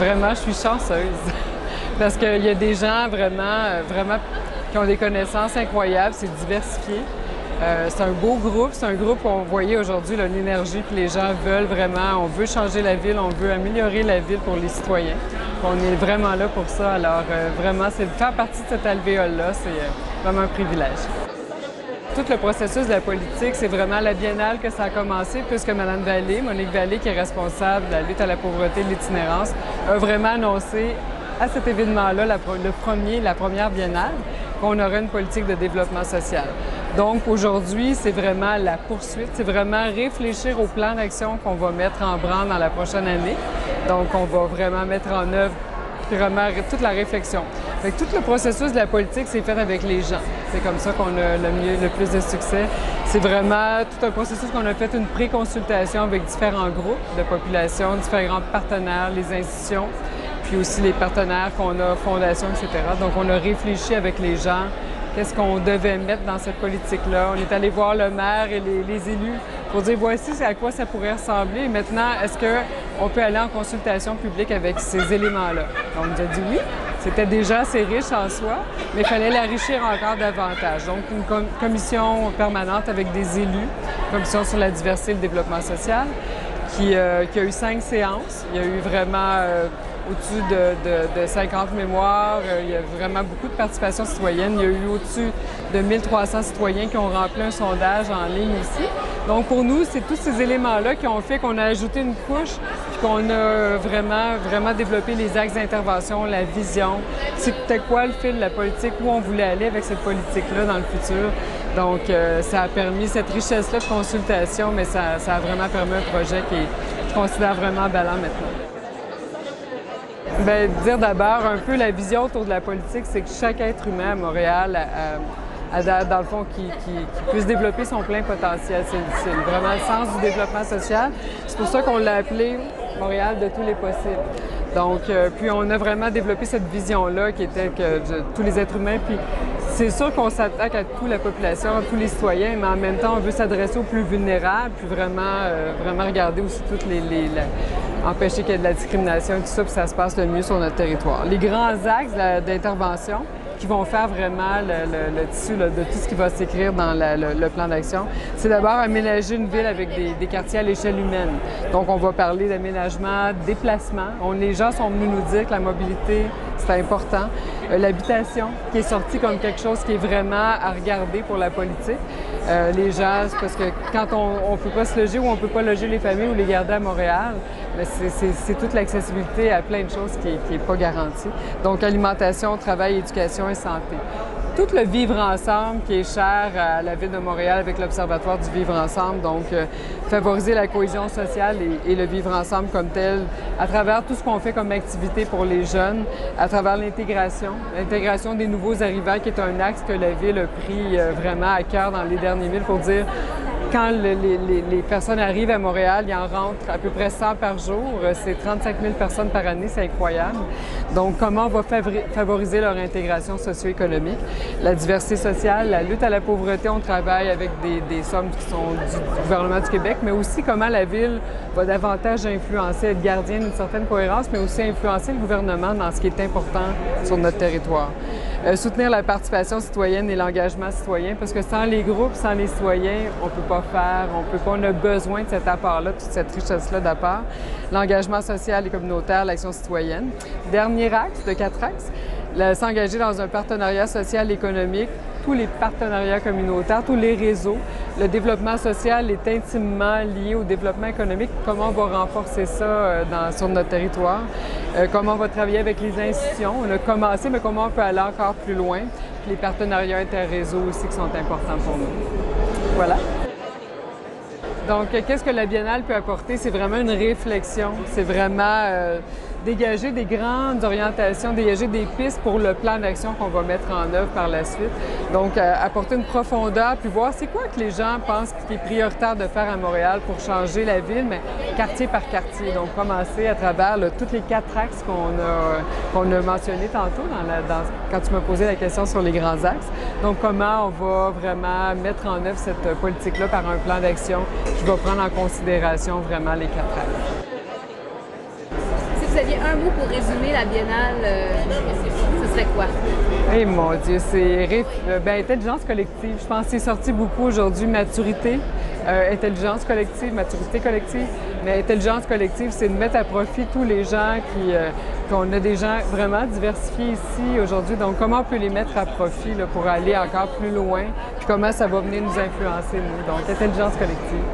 Vraiment, je suis chanceuse parce qu'il y a des gens vraiment qui ont des connaissances incroyables, c'est diversifié. C'est un beau groupe, c'est un groupe où on voyait aujourd'hui l'énergie que les gens veulent vraiment. On veut changer la ville, on veut améliorer la ville pour les citoyens. On est vraiment là pour ça. Alors vraiment, c'est de faire partie de cette alvéole-là, c'est vraiment un privilège. Tout le processus de la politique, c'est vraiment à la Biennale que ça a commencé, puisque Mme Vallée, Monique Vallée, qui est responsable de la lutte à la pauvreté et de l'itinérance, a vraiment annoncé à cet événement-là, la première Biennale, qu'on aurait une politique de développement social. Donc aujourd'hui, c'est vraiment la poursuite, c'est vraiment réfléchir au plan d'action qu'on va mettre en branle dans la prochaine année. Donc on va vraiment mettre en œuvre vraiment toute la réflexion. Fait que tout le processus de la politique, c'est fait avec les gens. C'est comme ça qu'on a le plus de succès. C'est vraiment tout un processus qu'on a fait une pré-consultation avec différents groupes de population, différents partenaires, les institutions, puis aussi les partenaires qu'on a, fondations, etc. Donc on a réfléchi avec les gens qu'est-ce qu'on devait mettre dans cette politique-là. On est allé voir le maire et les élus pour dire voici à quoi ça pourrait ressembler. Et maintenant, est-ce qu'on peut aller en consultation publique avec ces éléments-là? On nous a dit oui. C'était déjà assez riche en soi, mais il fallait l'enrichir encore davantage. Donc, une commission permanente avec des élus, commission sur la diversité et le développement social, qui a eu 5 séances. Il y a eu vraiment au-dessus de 50 mémoires. Il y a vraiment beaucoup de participation citoyenne. Il y a eu au-dessus de 1300 citoyens qui ont rempli un sondage en ligne aussi. Donc, pour nous, c'est tous ces éléments-là qui ont fait qu'on a ajouté une couche puis qu'on a vraiment développé les axes d'intervention, la vision. C'était quoi le fil de la politique, où on voulait aller avec cette politique-là dans le futur. Donc, ça a permis cette richesse-là de consultation, mais ça a vraiment permis un projet qui est, je considère, vraiment ballant maintenant. Bien, dire d'abord un peu la vision autour de la politique, c'est que chaque être humain à Montréal dans le fond, qui puisse développer son plein potentiel. C'est vraiment le sens du développement social. C'est pour ça qu'on l'a appelé Montréal de tous les possibles. Donc, puis on a vraiment développé cette vision-là qui était que tous les êtres humains. Puis c'est sûr qu'on s'attaque à toute la population, à tous les citoyens, mais en même temps, on veut s'adresser aux plus vulnérables, puis vraiment regarder aussi toutes empêcher qu'il y ait de la discrimination et tout ça, puis ça se passe le mieux sur notre territoire. Les grands axes d'intervention qui vont faire vraiment le tissu de tout ce qui va s'écrire dans le plan d'action, c'est d'abord aménager une ville avec des quartiers à l'échelle humaine. Donc, on va parler d'aménagement, déplacement. Les gens sont venus nous dire que la mobilité, c'est important. L'habitation, qui est sortie comme quelque chose qui est vraiment à regarder pour la politique. Les gens, c'est parce que quand on ne peut pas se loger ou on ne peut pas loger les familles ou les garder à Montréal, c'est toute l'accessibilité à plein de choses qui n'est pas garantie. Donc, alimentation, travail, éducation et santé. Tout le vivre ensemble qui est cher à la Ville de Montréal avec l'Observatoire du vivre ensemble, donc favoriser la cohésion sociale et le vivre ensemble comme tel à travers tout ce qu'on fait comme activité pour les jeunes, à travers l'intégration des nouveaux arrivants qui est un axe que la Ville a pris vraiment à cœur dans les derniers milles pour dire quand les personnes arrivent à Montréal, il en rentre à peu près 100 par jour. C'est 35 000 personnes par année, c'est incroyable. Donc, comment on va favoriser leur intégration socio-économique? La diversité sociale, la lutte à la pauvreté, on travaille avec des sommes qui sont du gouvernement du Québec, mais aussi comment la Ville va davantage influencer, être gardienne d'une certaine cohérence, mais aussi influencer le gouvernement dans ce qui est important sur notre territoire. Soutenir la participation citoyenne et l'engagement citoyen, parce que sans les groupes, sans les citoyens, on ne peut pas faire, on a besoin de cet apport-là, toute cette richesse-là d'apport. L'engagement social et communautaire, l'action citoyenne. Dernier axe, de 4 axes, s'engager dans un partenariat social et économique, tous les partenariats communautaires, tous les réseaux. Le développement social est intimement lié au développement économique. Comment on va renforcer ça sur notre territoire? Comment on va travailler avec les institutions? On a commencé, mais comment on peut aller encore plus loin? Puis les partenariats interréseaux aussi qui sont importants pour nous. Voilà. Donc, qu'est-ce que la Biennale peut apporter? C'est vraiment une réflexion. C'est vraiment dégager des grandes orientations, dégager des pistes pour le plan d'action qu'on va mettre en œuvre par la suite. Donc, apporter une profondeur, puis voir c'est quoi que les gens pensent qui est prioritaire de faire à Montréal pour changer la ville, mais quartier par quartier. Donc, commencer à travers tous les 4 axes qu'on a mentionnés tantôt quand tu m'as posé la question sur les grands axes. Donc, comment on va vraiment mettre en œuvre cette politique-là par un plan d'action qui va prendre en considération vraiment les 4 axes. Si vous aviez un mot pour résumer la biennale, ce serait quoi? Eh mon Dieu, c'est intelligence collective. Je pense que c'est sorti beaucoup aujourd'hui. Maturité, intelligence collective, maturité collective. Mais intelligence collective, c'est de mettre à profit tous les gens qu'on a des gens vraiment diversifiés ici aujourd'hui. Donc, comment on peut les mettre à profit là, pour aller encore plus loin? Puis comment ça va venir nous influencer, nous? Donc, intelligence collective.